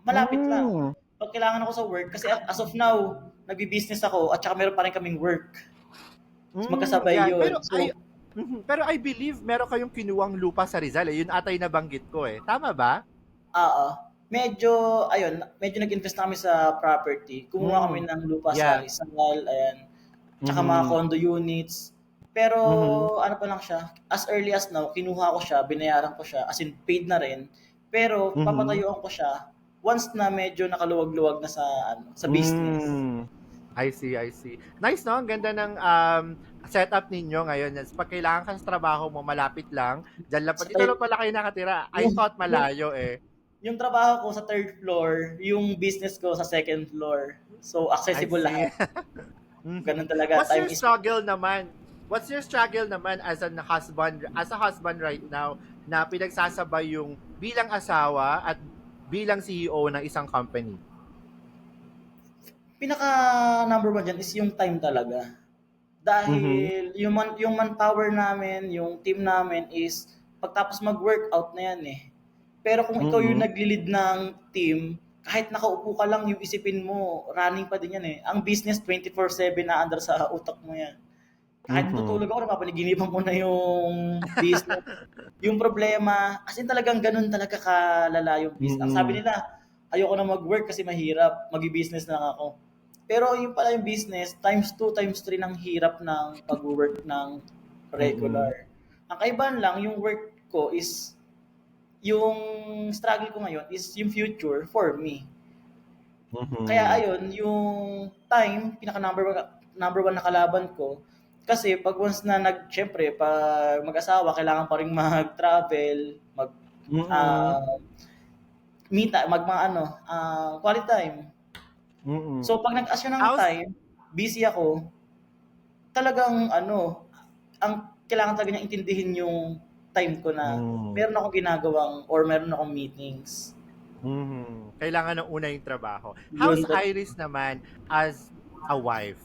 malapit lang. Mm. Pag kailangan ako sa work, kasi as of now, nagbi-business ako at saka meron pa rin kaming work. So, magkasabay Yeah. yun. So, Pero I believe meron kayong kinuwang lupa sa Rizal. Yun atay nabanggit ko eh. Tama ba? oo. Medyo, ayun, medyo nag-invest na kami sa property. Kumuha kami Mm. ng lupa sa Yeah. Rizal, ayan. Tsaka mga Mhm. condo units. Pero Mhm. ano pa lang siya, as early as now, kinuha ko siya, binayaran ko siya, as in paid na rin. Pero Mhm. papatayuan ko siya once na medyo nakaluwag-luwag na sa business. Mm. I see, I see. Nice, no? Ang ganda ng setup ninyo ngayon. Pag kailangan ka sa trabaho mo, malapit lang. Diyan lang pa. Sa Dito third, lang pala kayo nakatira. I yung, thought yung, malayo eh. yung trabaho ko sa third floor, yung business ko sa second floor. So, I accessible see. lahat. Ganun talaga. What's Time your is, struggle naman? What's your struggle naman as a husband right now na pinagsasabay yung bilang asawa at bilang CEO ng isang company? pinaka number one dyan is yung time talaga. Mhm. Dahil yung manpower namin, yung team namin is pagtapos mag-workout na yan eh. Pero kung ikaw yung Mm. nagli-lead ng team, kahit nakaupo ka lang, yung isipin mo, running pa din yan eh. Ang business 24/7 na under sa utak mo yan. Kahit Mhm. natutulog ako, napapanaginipan ko na yung business. Yung problema, as in talagang ganun talaga kalala yung business. Ang sabi Mm. nila, ayoko na mag-work kasi mahirap, mag-business lang ako. Pero yung pala yung business, times 2, times 3 ng hirap ng pag-work ng Mm. regular. Ang kaibahan lang, yung work ko is, yung struggle ko ngayon is yung future for me. Kaya Mhm. ayun, yung time, pinaka number one na kalaban ko, kasi pag once na syempre, pag mag-asawa, kailangan pa rin mag-travel, Mm. ah, mga quality time. Mm. So pag nag-asya ng How's time, busy ako, talagang ang kailangan talaga niya intindihin yung time ko na hmm, meron akong ginagawang or meron akong meetings. kailangan ng una yung trabaho. How's Yun, Iris naman as a wife?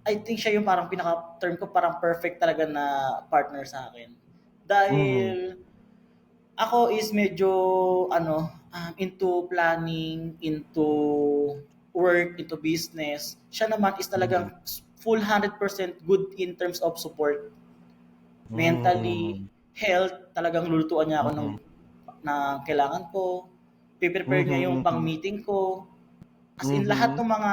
I think siya yung parang pinaka-term ko, parang perfect talaga na partner sa akin. Mhm. Dahil ako is medyo into planning, into work, into business. Siya naman is Mhm. talagang full 100% good in terms of support. Mentally, Hmm. health, talagang lulutuan niya ako Mhm. na kailangan ko. Prepare niya yung Mhm, mhm. pang-meeting ko. As in lahat Mhm. ng mga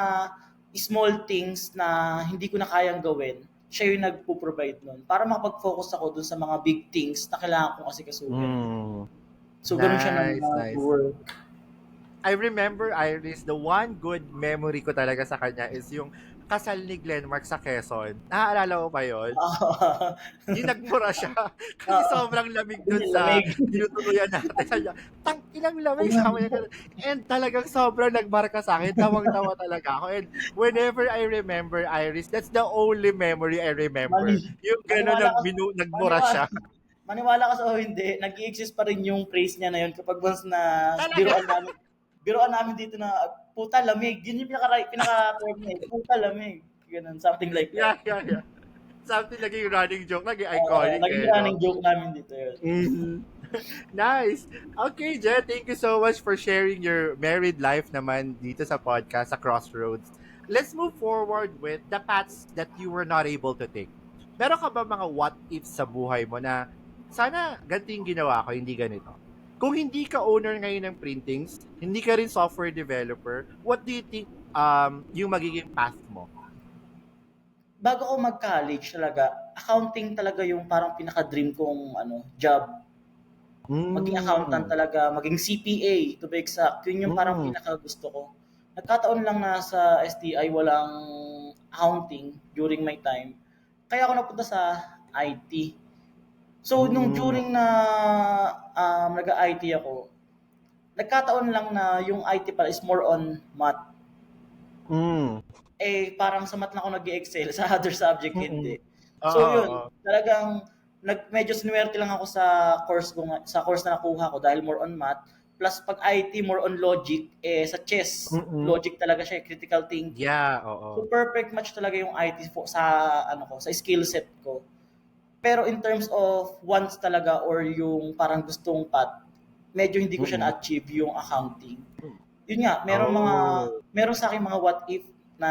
small things na hindi ko na kayang gawin, siya yung nagpo-provide nun para makapag-focus ako dun sa mga big things na kailangan kong asikasuhin. Hmm. So, ganun siya Nice, nice. nag-work. I remember, Iris, the one good memory ko talaga sa kanya is yung kasal ni Glenmark sa Quezon. Naaalala mo ba yun? Yung nagmura siya kasi Oo, sobrang lamig yun dun yung sa lamig. tinutuluyan natin. Sabi niya, "Tang inang lamig," sabi niya gano'n. And talagang sobrang nagmarka sa'kin, tawang-tawa talaga ako. And whenever I remember Iris, that's the only memory I Mani, remember. Yung gano'n maniwala ka, nagmura maniwala, siya. maniwala ka sa o hindi, nag-i-exist pa rin yung phrase niya na yun kapag once na Talaga. biruan namin dito na puta lamig. Yun yung pinaka-term niya, puta lamig. Ganun, something like that. Yeah, yeah, yeah. Something naging running joke, naging iconic Naging eh, no? running joke namin dito yun. Mhm. Nice. Okay, Jen, thank you so much for sharing your married life naman dito sa podcast, sa Crossroads. Let's move forward with the paths that you were not able to take. Meron ka ba mga what ifs sa buhay mo na sana ganito yung ginawa ko, hindi ganito? Kung hindi ka owner ngayon ng printings, hindi ka rin software developer, what do you think yung magiging path mo? Bago ako mag-college talaga, accounting talaga yung parang pinaka-dream kong job. Maging accountant Mm. talaga, maging CPA to be exact. Yun yung parang Mm. pinaka-gusto ko. Nagkataon lang na sa STI walang accounting during my time. Kaya ako napunta sa IT. So, nung Mm. during na nag-IT ako, nagkataon lang na yung IT pala is more on math. Mm. Parang sa math lang ako nag-excel, sa other subject Mm. hindi. Oo, So yun, oo. talagang medyo sinuwerte lang ako sa sa course na nakuha ko dahil more on math. Plus pag IT more on logic, sa chess, Mm. logic talaga siya, critical thinking. Yeah, So oo. perfect match talaga yung IT sa sa skill set ko. Pero in terms of wants talaga or yung parang gustong path, medyo hindi ko siya Mm. na-achieve yung accounting. Yun nga, Oh. meron sa akin mga what if na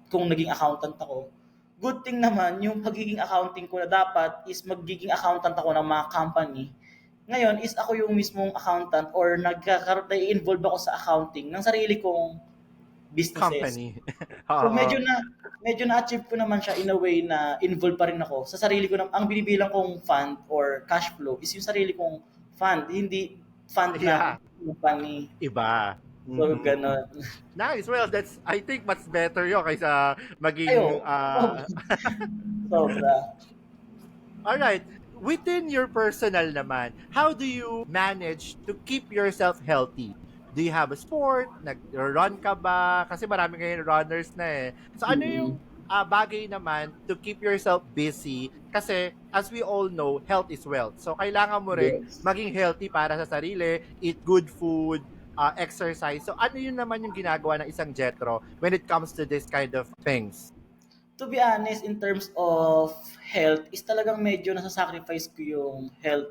kung naging accountant ako. Good thing naman, yung pagiging accounting ko na dapat is magiging accountant ako ng mga company. Ngayon is ako yung mismong accountant or nai-involve ako sa accounting ng sarili kong businesses. Company. So Oo. medyo na-achieve ko naman siya in a way na involved pa rin ako sa sarili ko. Ang binibilang kong fund or cash flow is yung sarili kong fund, hindi fund ng Yeah, company. iba. So, Mhm. gano'n. Nice. Well, that's I think much better 'yun kaysa Ay, maging oo. Sobra. all right. Within your personal naman, how do you manage to keep yourself healthy? Do you have a sport? Nag-run ka ba? Kasi marami ngayon runners na eh. So ano yung Mm. bagay naman to keep yourself busy? Kasi as we all know, health is wealth. So kailangan mo ring Yes. maging healthy para sa sarili, eat good food, exercise. So ano yun naman yung ginagawa ng isang Jetro when it comes to this kind of things? To be honest, in terms of health, is talagang medyo nasa-sacrifice ko yung health.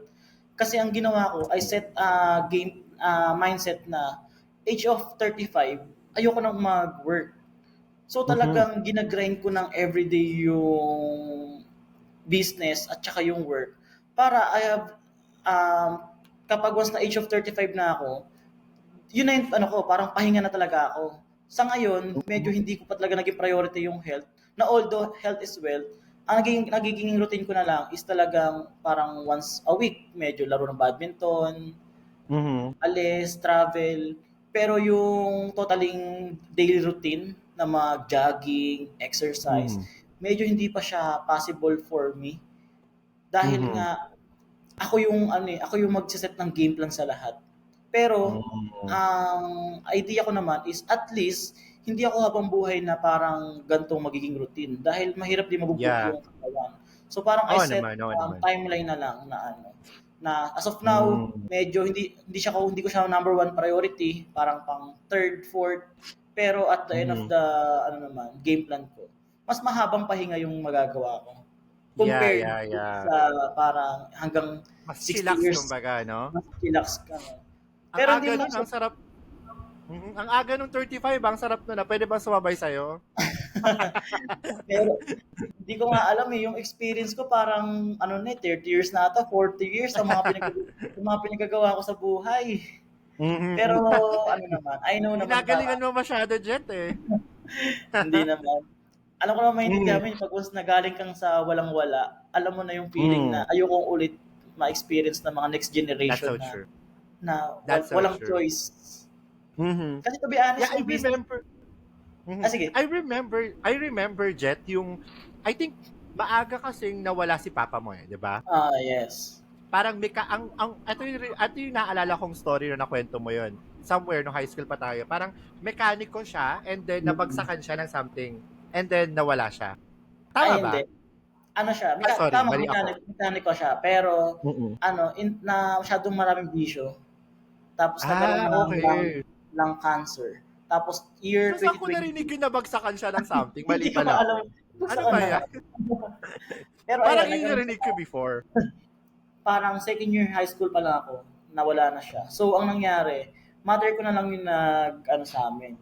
Kasi ang ginawa ko, I set a game mindset na age of 35, ayoko nang mag-work. So Mhm. talagang ginagrind ko ng everyday yung business at saka yung work para I have um, kapag once na age of 35 na ako, yun na yung ano ko, parang pahinga na talaga ako. Sa ngayon, medyo Mhm. hindi ko pa talaga naging priority yung health. Na although health is wealth, ang nagiging routine ko na lang is talagang parang once a week, medyo laro ng badminton, Mhm. alis, travel. Pero yung totaling daily routine na mag-jogging, exercise, Mhm. medyo hindi pa siya possible for me. Dahil Mhm. nga, ako yung magse-set ng game plan sa lahat. Pero, Mhm. ang idea ko naman is at least, hindi ako habang buhay na parang gantong magiging routine. Dahil mahirap din mabubog Yeah. yung katawan. So parang I Oo set naman, oo naman. timeline na lang na na as of now, Hmm. medyo hindi ko siya number one priority, parang pang third, fourth, pero at the end of Mhm. the game plan ko, mas mahabang pahinga yung magagawa ko Yeah, compared yeah, yeah. sa parang hanggang Mas 60 chillax years kumbaga 'no? mas relax ka. No? Ang Pero aga hindi nun, naman ang siya, sarap. Ang aga nung 35, ang sarap nun, puwede bang sumabay sa'yo? pero hindi ko nga alam eh, yung experience ko parang 30 years na ata, 40 years sa mga pinagagawa ko sa buhay. Pero Mm. naman, I know naman na Ginagalingan mo masyado, Jet, eh. hindi naman. Alam ko naman Hmm. maintindihan mo yun, pag once na galing kang sa walang-wala, alam mo na yung feeling Hmm. na ayokong ulit ma-experience ng mga next That's generation so na true. That's so walang true. choice. Mhm. Kasi to be honest, Yeah, I yung business, remember. Mhm. sige. I remember, Jet, yung I think maaga kasing nawala si papa mo, eh, 'di ba? Yes. Parang ang ito yung naalala kong story na nakwento mo yon. Somewhere no high school pa tayo. Parang mekaniko siya and then Mm. nabagsakan siya ng something and then nawala siya. Tama Ay, ba? hindi. Ano siya, Ay, sorry, tama, mali ako. mekaniko siya, pero Mm. masyadong maraming bisyo. Tapos nagkaroon Ah, ng okay. cancer. Tapos year So, saan ko 2022, narinig yung nabagsakan siya ng something? hindi Mali ko pala alam ako. kung Ano saan ba na nga. yan? Pero Parang ayun, yun yung nagkaroon siya, narinig ko before. parang second year high school pa lang ako, nawala na siya. So, ang nangyari, mother ko na lang yung sa amin,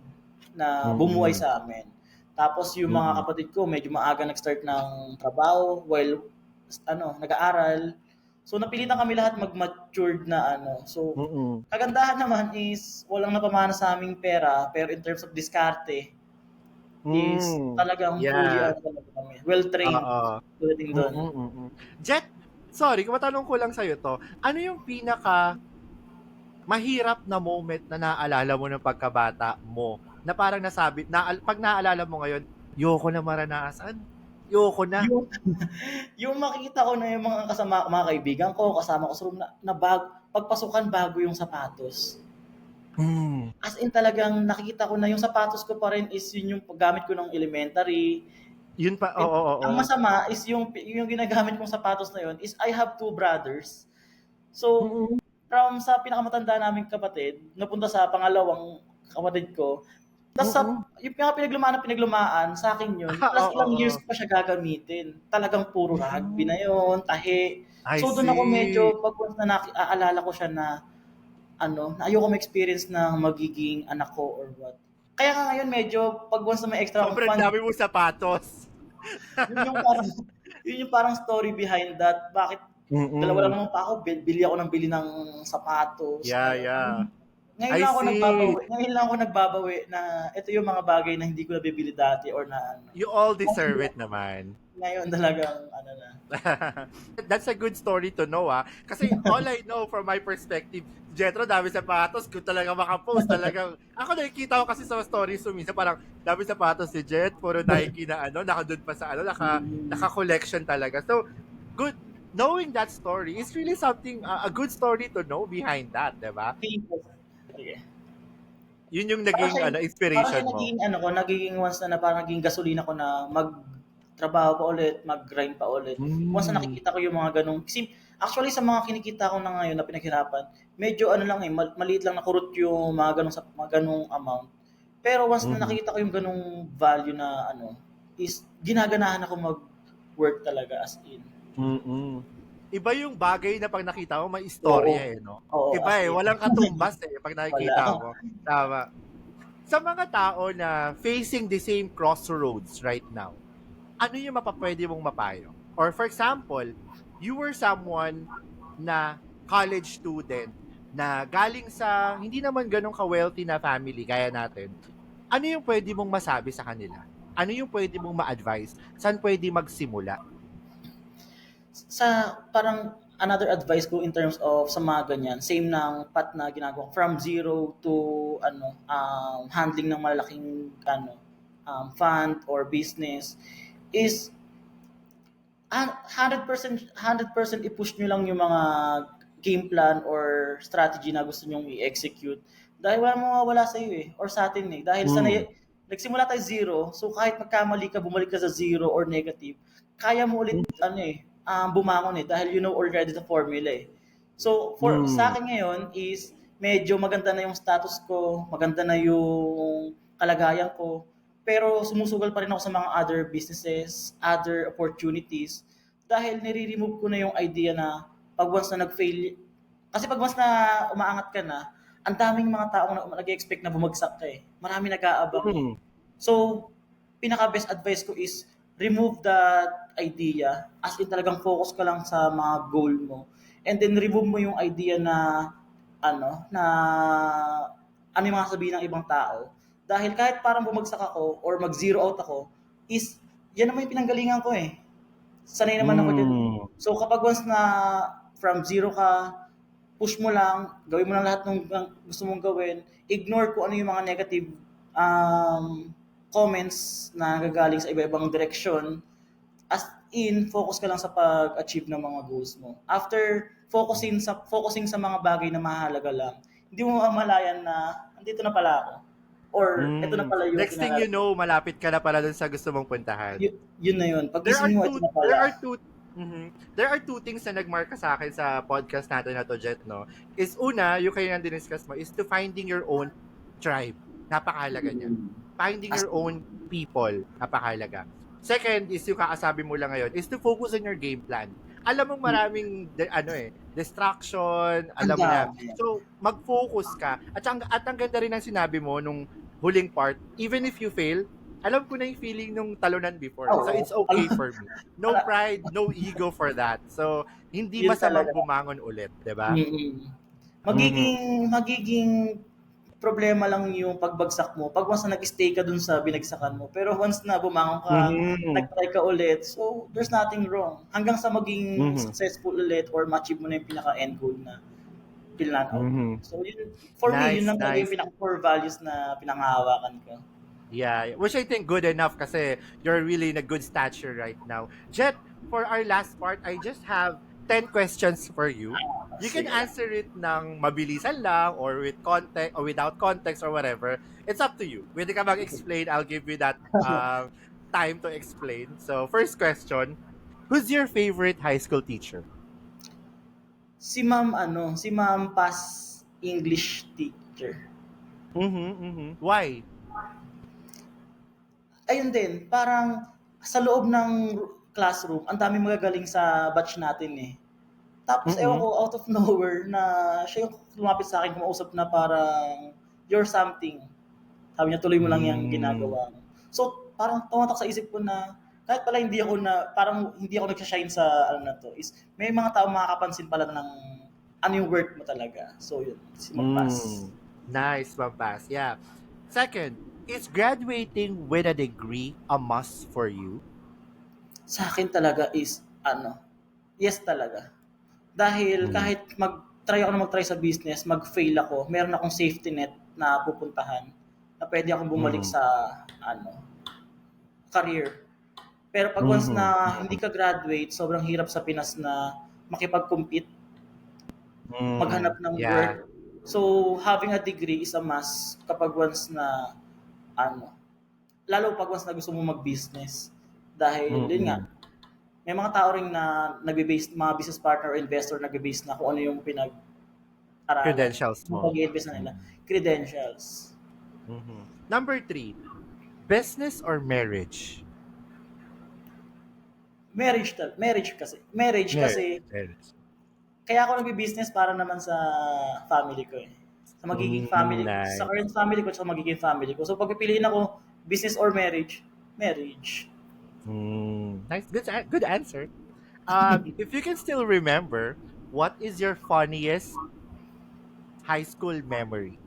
na bumuhay Mm. sa amin. Tapos yung mga Mm. kapatid ko, medyo maaga nag-start ng trabaho while nag-aaral. So, napilitan kami lahat mag-matured na So, Mm. kagandahan naman is walang napamana sa aming pera, pero in terms of diskarte, is Mm. talagang fully Yeah. talaga kami. Well-trained Oo. pagdating doon. Mm. Mm. Jet, sorry, kung matanong ko lang sa'yo to. Ano yung pinaka mahirap na moment na naalala mo ng pagkabata mo na parang pag naalala mo ngayon, yoko na maranasan. Yoko na. Yung yung makikita ko na yung mga kaibigan ko, kasama ko sa room na pagpasukan bago yung sapatos. Hmm. As in talagang nakikita ko na yung sapatos ko pa rin is yun yung paggamit ko ng elementary. Yun pa, And oo, ang oo. masama is yung ginagamit kong sapatos na yun is I have two brothers. So, Mm. from sa pinakamatanda naming kapatid, napunta sa pangalawang kapatid ko, tapos Mm. yung pinaglumaan, sa akin yun, plus Oo, ilang oo. years ko pa siya gagamitin. Talagang puro rugby Hmm. na yun, tahi. I So doon ako see. medyo, pag once na aalala ko siya na ayoko ma-experience na magiging anak ko or what. Kaya nga ngayon medyo, pag once na may extra akong Sobrang fund, dami mong sapatos. yun yung parang, yun yung parang story behind that. Bakit dalawa lang Mm. naman pa ako, bili ako ng bili ng sapatos. Yeah, Ngayon, yeah. ngayon I lang ako see. nagbabawi. Ngayon lang ako nagbabawi na ito yung mga bagay na hindi ko nabibili dati or na You all Kasi deserve it naman. ngayon talagang na. That's a good story to know, ah. Kasi all I know from my perspective, Jetro, dami sapatos. Kung talaga makapost, talagang... Ako nakikita ko kasi sa stories mo, minsan parang dami sapatos si Jet, puro Nike na nakadun pa sa naka-collection talaga. So, good. Knowing that story is really something, a good story to know behind that, di ba? Sige. Yun yung Parang naging siya, parang inspiration siya mo. nagiging once na parang naging gasolina ko na magtrabaho pa ulit, mag-grind pa ulit. Once na Mm. nakikita ko yung mga ganong, kasi actually sa mga kinikita ko na ngayon na pinaghirapan, medyo lang maliit lang na kurot yung mga ganong amount. Pero once na Mhm. nakita ko yung ganong value na is ginaganahan ako mag-work talaga as in. Mm. iba yung bagay na 'pag nakita mo may Oo. istorya, eh, 'no? Oo, Iba, as eh, in. walang katumbas, eh, 'pag Wala. nakikita mo, tama. Sa mga tao na facing the same crossroads right now, ano yung pupuwede mong mapayo? Or for example, you were someone na college student na galing sa hindi naman gano'n ka-wealthy na family gaya natin. Ano yung puwede mong masabi sa kanila? Ano yung puwede mong ma-advice? Saan puwede magsimula? Sa parang another advice ko in terms of sa mga ganyan, same ng path na ginagawa ko, from zero to handling ng malalaking fund or business is 100% i-push nyo lang yung mga game plan or strategy na gusto nyong i-execute. Dahil wala mawawala sa iyo eh, or sa atin eh. Dahil Hmm. nagsimula tayo zero, so kahit magkamali ka, bumalik ka sa zero or negative, kaya mo ulit bumangon eh, dahil you know already the formula eh. So for sa Hmm. akin ngayon is medyo maganda na yung status ko, maganda na yung kalagayan ko, pero sumusugal pa rin ako sa mga other businesses, other opportunities, dahil nire-remove ko na yung idea na pag once na nag-fail, kasi pag once na umaangat ka na, ang daming mga tao na nag-expect na bumagsak ka eh. Marami nag-aabang eh. Hmm. So, pinaka-best advice ko is remove that idea, as in talagang focus ka lang sa mga goal mo. And then remove mo yung idea na na ano yung mga sabihin ng ibang tao. Dahil kahit parang bumagsak ako or mag-zero out ako, is yan naman yung pinanggalingan ko eh. Sanay naman ako dyan. Hmm. So kapag once na from zero ka, push mo lang, gawin mo lang lahat ng gusto mong gawin, ignore kung ano yung mga negative comments na gagaling sa iba-ibang direksyon, as in focus ka lang sa pag-achieve ng mga goals mo. After focusing sa mga bagay na mahalaga lang, hindi mo mamalayan na andito na pala ako, or ito na Hmm. pala yung Next thing you kinaharap ko. know, malapit ka na pala dun sa gusto mong puntahan. Yun na yun. There are Pagising mo, ito two na there are pala. two There are two things na nagmarka sa akin sa podcast natin na 'to, Jet, 'no? Is una, yung kanina diniscuss mo, is to finding your own tribe. Napakahalaga niyan. Finding As your own people, napakahalaga. Second is yung kakasabi mo lang ngayon, is to focus on your game plan. Alam mong maraming distraction, ang alam mo na. dami. So, mag-focus ka. At ang ganda rin ng sinabi mo nung huling part, even if you fail, alam ko na yung feeling nung talunan before. So, Oo. it's okay for me. No Ala, pride, no ego for that. So, hindi yun masamang talaga. bumangon ulit, 'di ba? Mm. Mhm. Magiging problema lang yung pagbagsak mo pag once na nag-stay ka dun sa binagsakan mo. Pero once na bumangon ka, Mhm. nag-try ka ulit, so there's nothing wrong. Hanggang sa maging Mhm. successful ulit or ma-achieve mo na yung pinaka-end goal na pinan out mo. Mhm. So yun, for me, yun Nice, lang talaga yung nice. pinaka-core values na pinangahawakan ko. Yeah, which I think good enough kasi you're really in a good stature right now. Jet, for our last part, I just have 10 questions for you. You can Sige lang. answer it ng mabilisan lang or with context or without context or whatever. It's up to you. Pwede ka mag-explain, I'll give you that time to explain. So, first question, who's your favorite high school teacher? Si Ma'am Paz English teacher. Mhm, mhm. Why? Ayun din, parang sa loob ng classroom, ang daming magagaling sa batch natin eh. Tapos ewan Mhm. ko, out of nowhere, na siya yung lumapit sa akin, kumausap na parang, you're something. Sabi niya, tuloy mo lang yung Mm. ginagawa mo. So, parang tumatak sa isip ko na, kahit pala parang hindi ako nagsashine sa ano na to, is may mga tao makakapansin pala ng ano yung work mo talaga. So, yun, si Mampas. Mm. Nice, Pampas. Yeah. Second, is graduating with a degree a must for you? Sa akin talaga is, yes talaga. Dahil Mm. kahit mag-try sa business, mag-fail ako, meron akong safety net na pupuntahan na pwede akong bumalik Mhm. sa ano, career. Pero pag once Mhm. na hindi Mhm. ka graduate, sobrang hirap sa Pinas na makipag-compete, maghanap Mm. ng Yeah. work. So, having a degree is a must kapag once na ano, lalo pag once na gusto mo mag-business. Dahil yun nga, Mm. may mga tao ring na nagbe-base, mga business partner or investor nagbe-base na kung ano yung pinag-aralan, Credentials yung mo. pag-i-invest na nila. Mm. Credentials. Mhm. Number three, business or marriage? Marriage Yes. kasi Yes. kaya ako nagbi-business para naman sa family ko eh. Sa magiging family ko, sa Nice. current family ko, sa magiging family ko. So pagpipiliin ako, business or marriage, marriage. Nice. Good answer. If you can still remember, what is your funniest high school memory?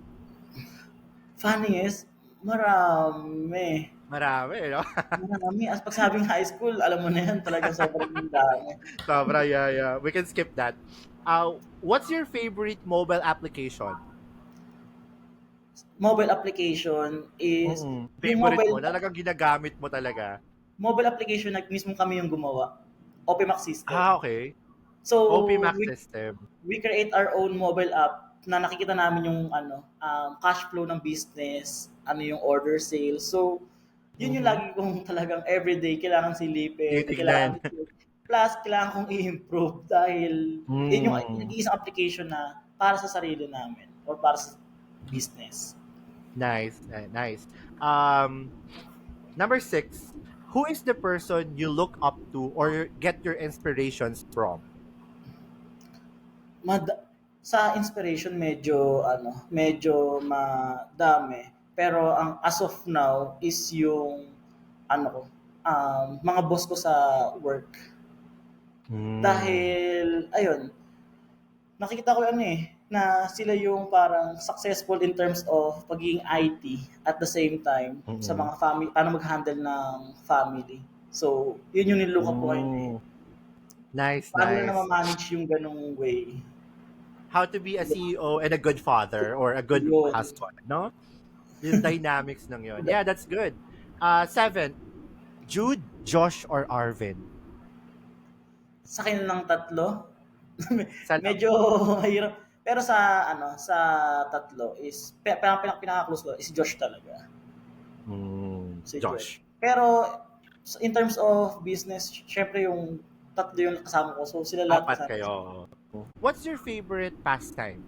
Funniest, marami. Marami, no? Marami. As pag sabing high school, alam mo na yan, talagang sobrang dami. Sobra, yeah, yeah. We can skip that. What's your favorite mobile application? Mobile application is, yung Favorite mo, talagang ginagamit mo talaga. mobile application na mismo kami yung gumawa. OpenMax system. Okay. OP So, Max system. we create our own mobile app na nakikita namin yung cash flow ng business, ano yung order sales. So, yun yung Mm-hmm. lagi kong talagang everyday kailangan silipin, Titignan. plus kailangan kong i-improve dahil yun yung Mm. nag-iisang application na para sa sarili namin or para sa business. Nice, nice. Um, Number 6, who is the person you look up to or get your inspirations from? Sa inspiration medyo madami. Pero ang as of now is yung ano ko, mga boss ko sa work. Mm. Dahil ayun, nakikita ko na sila yung parang successful in terms of pagiging IT at the same time sa Mm-mm. mga family, paano mag-handle ng family. So, yun yung nilook up ko ngayon. Mm. Nice, Paano na nice. ma-manage yung ganung way. How to be a CEO and a good father or a good Yun. husband, no? Yung dynamics ng yun. Yeah, that's good. 7, Jude, Josh, or Arvin? Sa akin lang tatlo. Sa Medyo mahirap. Pero sa tatlo is pinaka-close ko is Josh talaga. Si Josh. Josh. Pero in terms of business, syempre yung tatlo yung kasama ko. So sila lahat Apat kasama. kayo. What's your favorite pastime?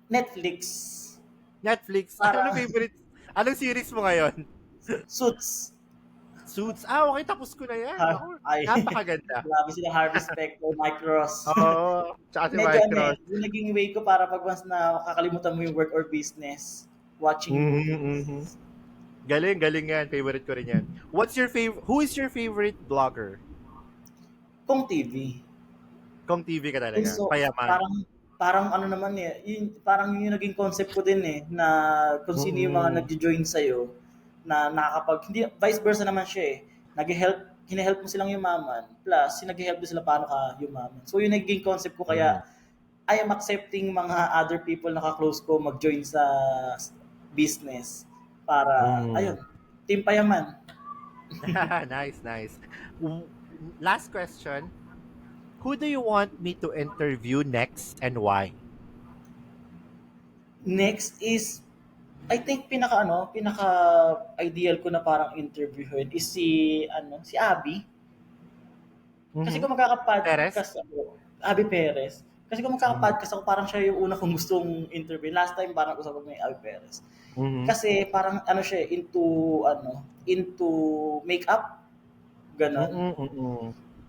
Netflix. Netflix. Para Ano favorite? Anong series mo ngayon? Suits. Suits. Okay, tapos ko na yan. Ako, Ay, napakaganda. grabe sila Harvey Specter, Mike Ross. Oo. Tsaka si Medyo Mike Ross. yung naging way ko para pag once na kakalimutan mo yung work or business, watching Mm-hmm. movies. Galing, galing yan. Favorite ko rin yan. Who is your favorite vlogger? Kung TV. Kung TV ka talaga. So, Payaman. parang ano naman parang yung naging concept ko din na kung sino yung mga nagjo-join sa na nakakapag hindi vice versa naman siya hine-help mo silang yumaman plus sinag-help din sila paano ka yumaman. So yung naging concept ko kaya I am accepting mga other people na ka-close ko mag-join sa business para ayun, team payaman. Nice, nice. Last question. Who do you want me to interview next and why? Next is I think pinaka ideal ko na parang interviewin is si Abby. Kasi kung Perez? magkaka-podcast ako, Abby Perez. Kasi kung magkaka-podcast ako, parang siya yung una kong gustong interview. Last time parang usap ko may Abby Perez. Kasi parang siya into makeup. Ganon.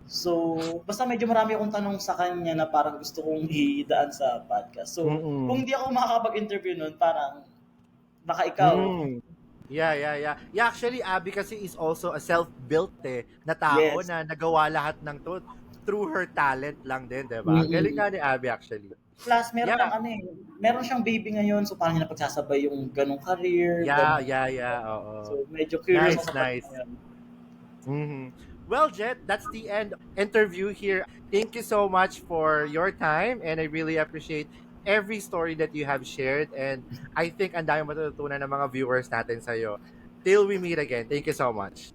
So, basta medyo marami akong tanong sa kanya na parang gusto kong idaan sa podcast. So, kung hindi ako makakapag-interview nun, parang baka ikaw. Yeah. Yeah, actually, Abby kasi is also a self-built na tao Yes. na nagawa lahat ng to through her talent lang din, diba? Galing nga ni Abby actually. Plus, meron siyang baby ngayon, so parang niya napagsasabay yung ganong career. Yeah, ganun. oo. So, medyo curious Nice, ako sa nice. kanya. Well, Jet, that's the end interview here. Thank you so much for your time and I really appreciate every story that you have shared and I think ang dami matututunan ng mga viewers natin sa'yo. Till we meet again, thank you so much.